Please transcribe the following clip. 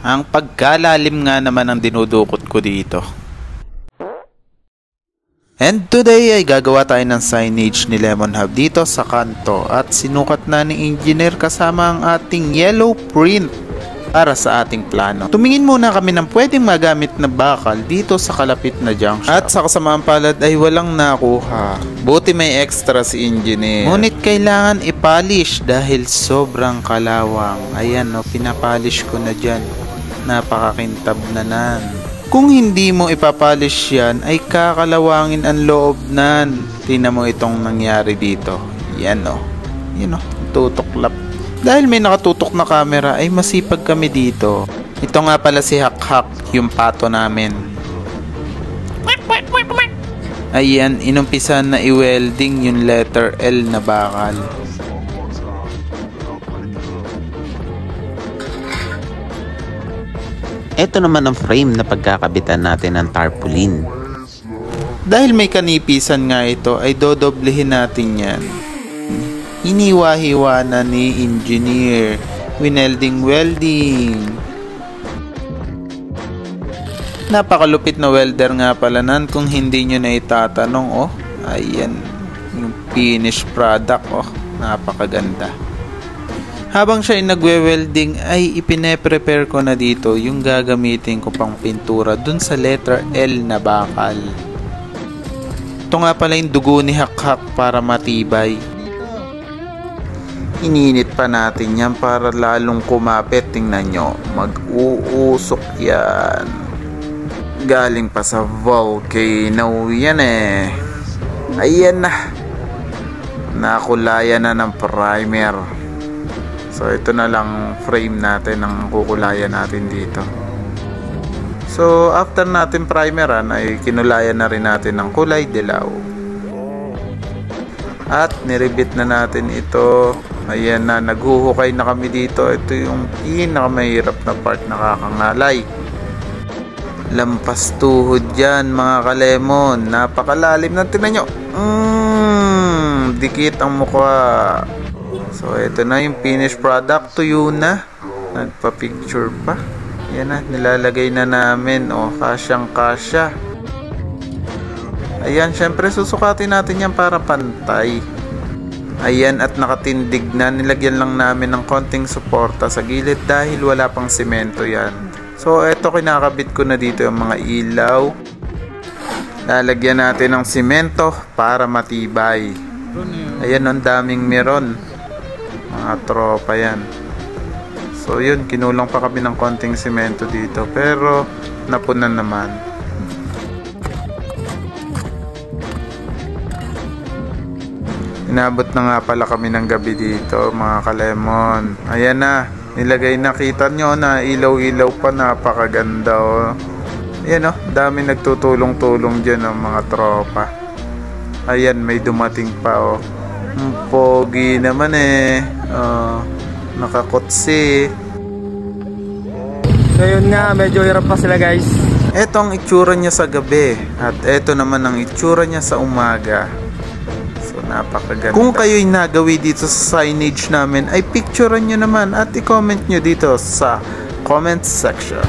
Ang pagkalalim nga naman ang dinudukot ko dito. And today ay gagawa tayo ng signage ni Lemon Hub dito sa kanto at sinukat na ni engineer kasama ang ating yellow print para sa ating plano. Tumingin muna kami ng pwedeng magamit na bakal dito sa kalapit na junction. At sa kasamaang palad ay walang nakuha. Buti may extra si engineer. Ngunit kailangan ipolish dahil sobrang kalawang. Ayan o, pinapolish ko na dyan. Napakakintab na nan. Kung hindi mo ipapolish yan, ay kakalawangin ang loob nan. Tingnan mo itong nangyari dito. Yan o. Yan o, tutuklap. Dahil may nakatutok na camera, ay masipag kami dito. Ito nga pala si Hak-Hak, yung pato namin. Ayan, inumpisan na i-welding yung letter L na bakal. Ito naman ang frame na pagkakabitan natin ng tarpaulin. Dahil may kanipisan nga ito, ay dodoblehin natin yan. Iniwa-hiwa na ni engineer. Welding. Napakalupit na welder nga pala nan kung hindi nyo na itatanong. Oh, ayan. Yung finished product. Oh, napakaganda. Habang siya ay nagwe-welding ay ipine-prepare ko na dito yung gagamitin ko pang pintura dun sa letter L na bakal. Ito nga pala yung dugo ni Hak-Hak para matibay. Ininit pa natin yan para lalong kumapit. Tingnan nyo, mag-uusok yan. Galing pa sa volcano yan eh. Ayan na. Nakulayan na ng primer. So ito na lang frame natin ang kukulayan natin dito. So after natin primeran ay kinulayan na rin natin ng kulay dilaw. At nirebit na natin ito. Ayan na, naghuhukay na kami dito. Ito yung pinakamahirap na part, nakakangalay. Lampas tuhod yan mga kalemon. Napakalalim na, tingnan nyo. Dikit ang mukha. So, ito na yung finished product. Tuyo na. Nagpa-picture pa. Yan na, nilalagay na namin. O, kasyang kasya. Ayan, syempre susukatin natin yan para pantay. Ayan, at nakatindig na. Nilagyan lang namin ng konting suporta sa gilid dahil wala pang semento yan. So, eto kinakabit ko na dito yung mga ilaw. Lalagyan natin ng semento para matibay. Ayan, ang daming meron. Mga tropa yan. So yun, kinulang pa kami ng konting semento dito, pero napunan naman. Inabot na nga pala kami ng gabi dito mga kalemon. Ayan na, nilagay na, kita nyo na ilaw-ilaw pa, napakaganda oh. Ayan oh, dami nagtutulong-tulong dyan oh, mga tropa. Ayan, may dumating pa oh. Pogi naman eh. Nakakotsi. So yun nga, medyo hirap pa sila guys. Ito ang itsura niya sa gabi. At ito naman ang itsura niya sa umaga. So napakaganda. Kung kayo'y nagawi dito sa signage namin, ay picturean nyo naman at i-comment nyo dito sa comment section.